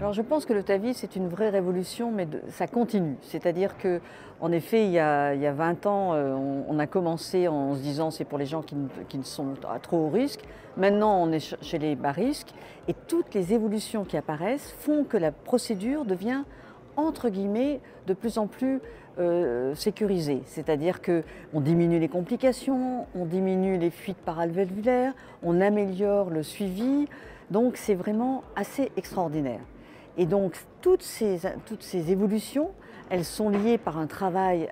Alors je pense que le TAVI, c'est une vraie révolution, mais ça continue. C'est-à-dire qu'en effet, il y a 20 ans, on a commencé en se disant c'est pour les gens qui ne sont à trop haut risque. Maintenant, on est chez les bas risques. Et toutes les évolutions qui apparaissent font que la procédure devient, entre guillemets, de plus en plus sécurisée. C'est-à-dire qu'on diminue les complications, on diminue les fuites paralvéolaires, on améliore le suivi. Donc c'est vraiment assez extraordinaire. Et donc toutes ces évolutions, elles sont liées par un travail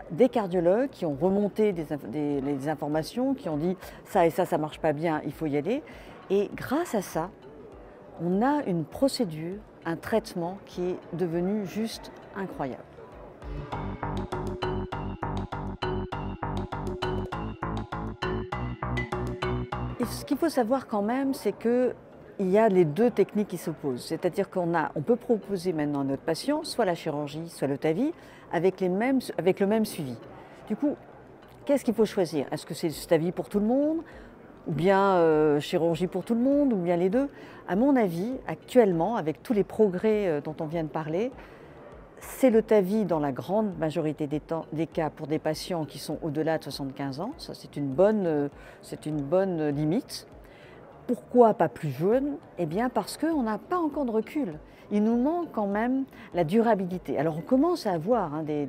des cardiologues qui ont remonté des informations, qui ont dit ça et ça ne marche pas bien, il faut y aller. Et grâce à ça, on a une procédure, un traitement qui est devenu juste incroyable. Et ce qu'il faut savoir quand même, c'est que il y a les deux techniques qui s'opposent. C'est-à-dire on peut proposer maintenant à notre patient soit la chirurgie, soit le TAVI, avec le même suivi. Du coup, qu'est-ce qu'il faut choisir? Est-ce que c'est le TAVI pour tout le monde, ou bien chirurgie pour tout le monde, ou bien les deux? À mon avis, actuellement, avec tous les progrès dont on vient de parler, c'est le TAVI dans la grande majorité des cas pour des patients qui sont au-delà de 75 ans. Ça, c'est une bonne limite. Pourquoi pas plus jeune? Eh bien parce qu'on n'a pas encore de recul. Il nous manque quand même la durabilité. Alors on commence à avoir des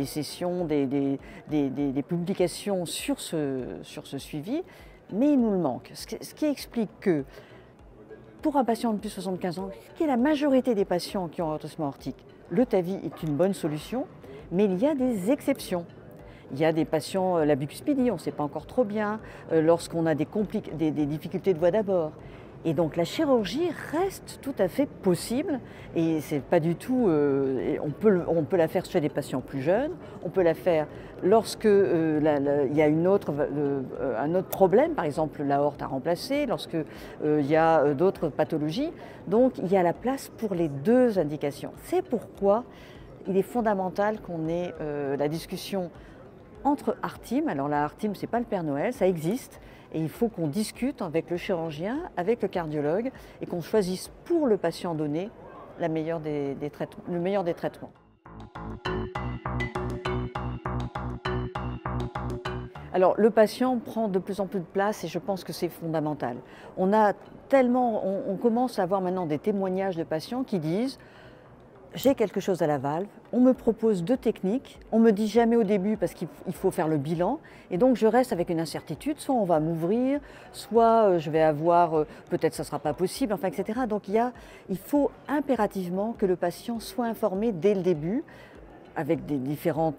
sessions, des publications sur ce suivi, mais il nous le manque. Ce qui explique que pour un patient de plus de 75 ans, qui est la majorité des patients qui ont un retentissement aortique, le TAVI est une bonne solution, mais il y a des exceptions. Il y a des patients, la bicuspidie, on ne sait pas encore trop bien, lorsqu'on a des difficultés de voie d'abord. Et donc la chirurgie reste tout à fait possible et c'est pas du tout. On peut la faire chez des patients plus jeunes, on peut la faire lorsque il y a un autre problème, par exemple l'aorte à remplacer, lorsque il y a d'autres pathologies. Donc il y a la place pour les deux indications. C'est pourquoi il est fondamental qu'on ait la discussion entre ARTIM. Alors la ARTIM, ce n'est pas le Père Noël, ça existe. Et il faut qu'on discute avec le chirurgien, avec le cardiologue, et qu'on choisisse pour le patient donné le meilleur des traitements. Alors le patient prend de plus en plus de place et je pense que c'est fondamental. On commence à avoir maintenant des témoignages de patients qui disent j'ai quelque chose à la valve, on me propose deux techniques, on ne me dit jamais au début parce qu'il faut faire le bilan, et donc je reste avec une incertitude, soit on va m'ouvrir, soit je vais avoir, peut-être ça ne sera pas possible, enfin, etc. Donc il faut impérativement que le patient soit informé dès le début, avec différents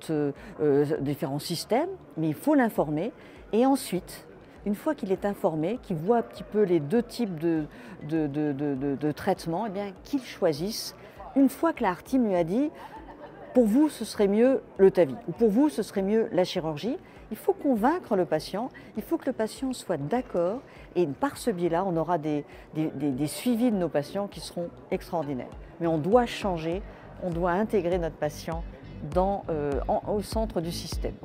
systèmes, mais il faut l'informer, et ensuite, une fois qu'il est informé, qu'il voit un petit peu les deux types de traitements, eh bien qu'il choisisse. Une fois que la ARTIM lui a dit « pour vous, ce serait mieux le TAVI » ou « pour vous, ce serait mieux la chirurgie », il faut convaincre le patient, il faut que le patient soit d'accord et par ce biais-là, on aura des suivis de nos patients qui seront extraordinaires. Mais on doit changer, on doit intégrer notre patient au centre du système.